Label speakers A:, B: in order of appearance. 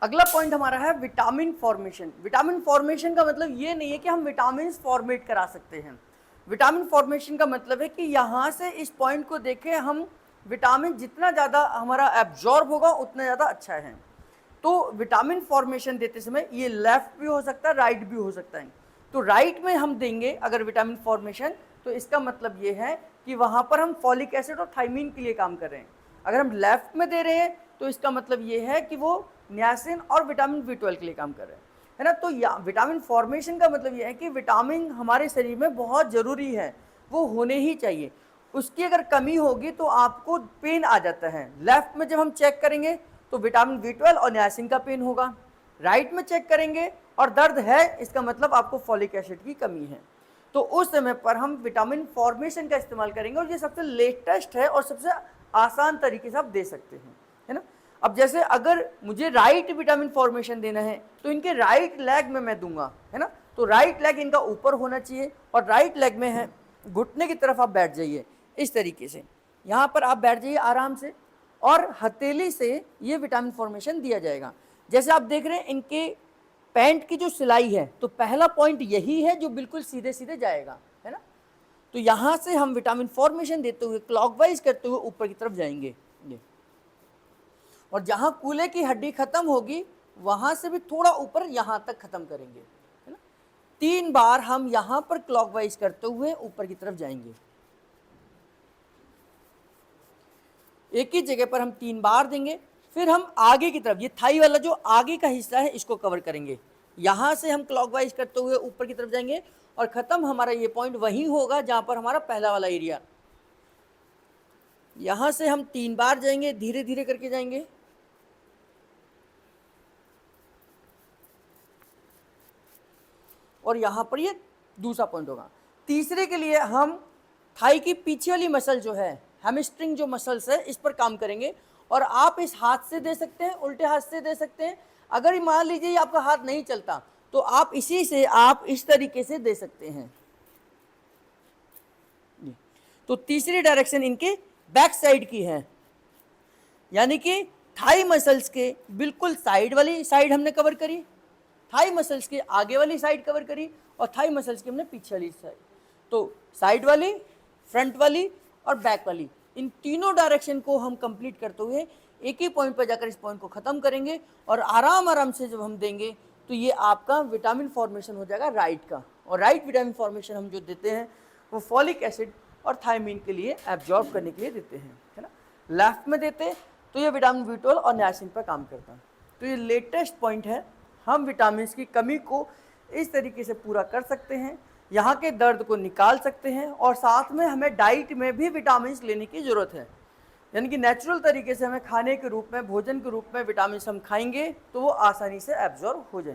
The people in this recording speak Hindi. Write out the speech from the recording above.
A: अगला पॉइंट हमारा है विटामिन फॉर्मेशन। विटामिन फॉर्मेशन का मतलब ये नहीं है कि हम विटामिन फॉर्मेट करा सकते हैं। विटामिन फॉर्मेशन का मतलब है कि यहाँ से इस पॉइंट को देखें हम, विटामिन जितना ज़्यादा हमारा एब्जॉर्ब होगा उतना ज़्यादा अच्छा है। तो विटामिन फॉर्मेशन देते समय ये लेफ्ट भी हो सकता है, राइट भी हो सकता है। तो राइट में हम देंगे अगर विटामिन फॉर्मेशन, तो इसका मतलब ये है कि वहाँ पर हम फॉलिक एसिड और थायमीन के लिए काम कर रहे हैं। अगर हम लेफ्ट में दे रहे हैं तो इसका मतलब ये है कि वो नियासिन और विटामिन B12 के लिए काम कर रहे हैं, है ना। तो विटामिन फॉर्मेशन का मतलब ये है कि विटामिन हमारे शरीर में बहुत ज़रूरी है, वो होने ही चाहिए। उसकी अगर कमी होगी तो आपको पेन आ जाता है। लेफ्ट में जब हम चेक करेंगे तो विटामिन B12 और नियासिन का पेन होगा। राइट में चेक करेंगे और दर्द है, इसका मतलब आपको फॉलिक एसिड की कमी है। तो उस समय पर हम विटामिन फॉर्मेशन का इस्तेमाल करेंगे और ये सबसे लेटेस्ट है और सबसे आसान तरीके से आप दे सकते हैं, है ना। अब जैसे अगर मुझे राइट विटामिन फॉर्मेशन देना है तो इनके राइट लेग में मैं दूंगा, है ना। तो राइट लेग इनका ऊपर होना चाहिए और राइट लेग में है, घुटने की तरफ आप बैठ जाइए इस तरीके से। यहाँ पर आप बैठ जाइए आराम से और हथेली से ये विटामिन फॉर्मेशन दिया जाएगा। जैसे आप देख रहे हैं इनके पैंट की जो सिलाई है, तो पहला पॉइंट यही है जो बिल्कुल सीधे सीधे जाएगा, है ना। तो यहाँ से हम विटामिन फॉर्मेशन देते हुए क्लॉकवाइज करते हुए ऊपर की तरफ जाएंगे ये, और जहाँ कूल्हे की हड्डी खत्म होगी वहाँ से भी थोड़ा ऊपर यहाँ तक खत्म करेंगे, है ना। 3 बार हम यहाँ पर क्लॉकवाइज करते हुए ऊपर की तरफ जाएंगे। एक ही जगह पर हम 3 बार देंगे। फिर हम आगे की तरफ, ये थाई वाला जो आगे का हिस्सा है इसको कवर करेंगे। यहाँ से हम क्लॉकवाइज करते हुए ऊपर की तरफ जाएंगे और ख़त्म हमारा ये पॉइंट वहीं होगा जहाँ पर हमारा पहला वाला एरिया। यहाँ से हम 3 बार जाएंगे, धीरे धीरे करके जाएंगे। और यहाँ पर ये दूसरा पॉइंट होगा। तीसरे के लिए हम थाई की पीछे वाली मसल जो है, हैमस्ट्रिंग जो मसल्स है, इस पर काम करेंगे। और आप इस हाथ से दे सकते हैं, उल्टे हाथ से दे सकते हैं। अगर मान लीजिए आपका हाथ नहीं चलता तो आप इसी से आप इस तरीके से दे सकते हैं। तो तीसरी डायरेक्शन इनके बैक साइड की है, यानी कि थाई मसल्स के बिल्कुल साइड वाली साइड हमने कवर करी, थाई मसल्स के आगे वाली साइड कवर करी और थाई मसल्स की हमने पीछे वाली साइड। तो साइड वाली, फ्रंट वाली और बैक वाली, इन तीनों डायरेक्शन को हम कंप्लीट करते हुए एक ही पॉइंट पर जाकर इस पॉइंट को ख़त्म करेंगे। और आराम आराम से जब हम देंगे तो ये आपका विटामिन फॉर्मेशन हो जाएगा राइट का। और राइट विटामिन फॉर्मेशन हम जो देते हैं वो फॉलिक एसिड और थायमीन के लिए एब्जॉर्ब करने के लिए देते हैं, है ना। लेफ्ट में देते तो ये विटामिन B12 और नियासिन पर काम करता है। तो ये लेटेस्ट पॉइंट है, हम विटामिन की कमी को इस तरीके से पूरा कर सकते हैं, यहाँ के दर्द को निकाल सकते हैं और साथ में हमें डाइट में भी विटामिन लेने की ज़रूरत है। यानी कि नेचुरल तरीके से हमें खाने के रूप में, भोजन के रूप में विटामिन हम खाएंगे तो वो आसानी से एब्जॉर्ब हो जाएंगे।